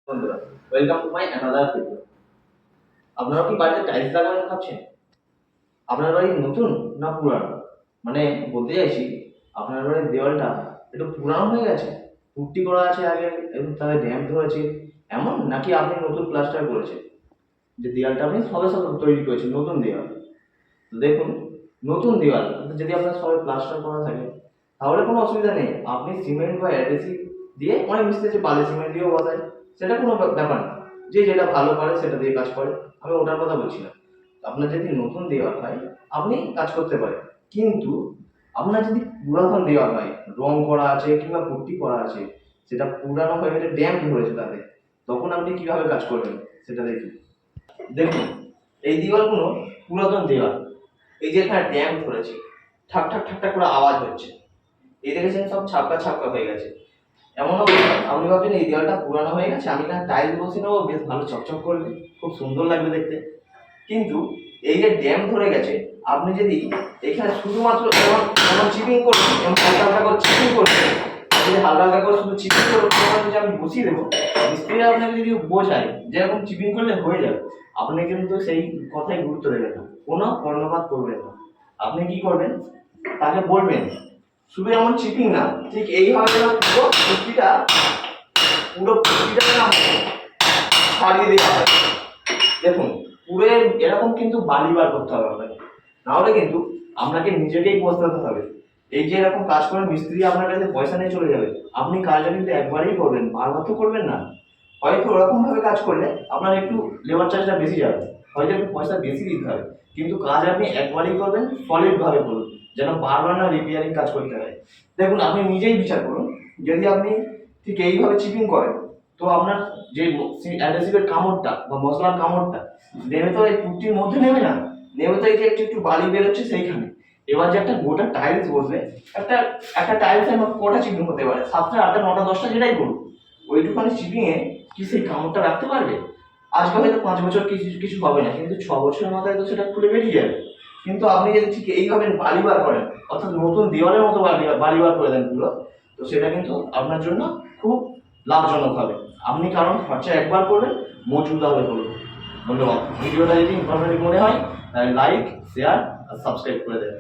বন্ধুরা, welcome to my another video. আপনারা কি বাড়িতে টাইলস লাগাবেন ভাবছেন? আপনার বাড়ি নতুন না পুরানো? মানে বলতে চাইছি, আপনার বাড়ির দেওয়ালটা একটু পুরানো হয়ে গেছে, পুট্টি করা আছে আগে এবং তাতে ড্যাম্প ধরেছে, এমন নাকি আপনি নতুন প্লাস্টার করেছেন, যে দেওয়ালটা আপনি সবে সবে তৈরি করেছেন নতুন দেওয়াল? তো দেখুন, নতুন দেওয়াল যদি আপনার সবে প্লাস্টার করা থাকে তাহলে কোনো অসুবিধা নেই। আপনি সিমেন্ট বা অ্যাডহেসিভ দিয়ে, অনেক মিস্ত্রি আছে বালি সিমেন্ট দিয়েও বসায়, সেটা কোনো ব্যাপার না। যে যেটা ভালো পারে সেটা দিয়ে কাজ করে, আমি ওটার কথা বলছি না। আপনার যদি নতুন দেওয়াল হয় আপনি কাজ করতে পারেন, কিন্তু আপনার যদি পুরাতন দেওয়াল হয়, রং করা আছে কিংবা পুট্টি করা আছে, সেটা পুরানো হয়ে গেছে, ড্যাম্প ধরেছে তাতে, তখন আপনি কিভাবে কাজ করবেন সেটা দেখুন। দেখুন, এই দেওয়ালগুলো পুরাতন দেওয়াল, এই যে এখানে ড্যাম্প ধরেছে, ঠাক ঠাক ঠাক ঠাক করে আওয়াজ হচ্ছে, এই দেখেছেন সব ছাপকা ছাপকা হয়ে গেছে। এমনও আপনি ভাবছেন এই দেওয়ালটা পুরানো হয়ে গেছে, আমি না টাইলস বসিয়ে নেবো, বেশ ভালো চকচক করবে, খুব সুন্দর লাগবে দেখতে। কিন্তু এই যে ড্যাম ধরে গেছে, আপনি যদি এখানে শুধুমাত্র যেমন যেমন চিপিং করবেন, যেমন হালকা হালকা করে চিপিং করবেন, যদি হালকা হালকা করে শুধু চিপিং করবেন, যদি আমি বসিয়ে দেবো, মিস্ত্রি আপনাকে যদি বোঝায় যেরকম চিপিং করলে হয়ে যাবে, আপনি কিন্তু সেই কথায় গুরুত্ব দেবেন না, কোনো কর্ণপাত করবেন না। আপনি কি করবেন, তাকে বলবেন শুধু এমন চিপিং না, ঠিক এইভাবে যেন পুরো পুট্টিটা না ছাড়িয়ে দেওয়া হয়। দেখুন, পুরো এরকম কিন্তু বালি বার করতে হবে আপনাকে, নাহলে কিন্তু আপনাকে নিজেকেই পস্তাতে হবে। এই যে এরকম কাজ করে মিস্ত্রি আপনার কাছে পয়সা নিয়ে চলে যাবে, আপনি কাজটা কিন্তু একবারই করবেন, বারবার তো করবেন না। হয়তো ওরকম ভাবে কাজ করলে আপনার একটু লেবার চার্জটা বেশি যাবে, হয়তো একটু পয়সা বেশি দিতে হবে, কিন্তু কাজ আপনি একবারই করবেন, সলিড ভাবে করুন, যেন বারবার না রিপেয়ারিং কাজ করতে হয়। দেখুন, আপনি নিজেই বিচার করুন, যদি আপনি ঠিক এইভাবে চিপিং করেন, তো আপনার যে অ্যাডহেসিভের কামড়টা বা মশলার কামড়টা নেমে তো এই পুট্টির মধ্যে নেমে না, নেমে তো এই যে একটু একটু বালি বেরোচ্ছে সেইখানে। এবার যে একটা গোটা টাইলস বসবে, একটা একটা টাইলসে আমার কটা চিপিং হতে পারে, 7টা 8টা 9টা 10টা যেটাই করুন, ওইটুখানি চিপিং এ কি সেই কামড়টা রাখতে পারবে? আজকে হয়তো 5 বছর কিছু কিছু হবে না, কিন্তু 6 বছরের মাথায় তো সেটা খুলে বেরিয়ে যাবে। কিন্তু আপনি যদি ঠিক এইভাবে বালি বার করেন, অর্থাৎ নতুন দেওয়ালের মতো বালি বার করে দেন পুরো, তো সেটা কিন্তু আপনার জন্য খুব লাভজনক হবে। আপনি কারণ খরচা একবার করবেন, মজুদ হবে করবেন। ধন্যবাদ। ভিডিওটা যদি ইনফরমেটিভ মনে হয় তাহলে লাইক, শেয়ার আর সাবস্ক্রাইব করে দেবেন।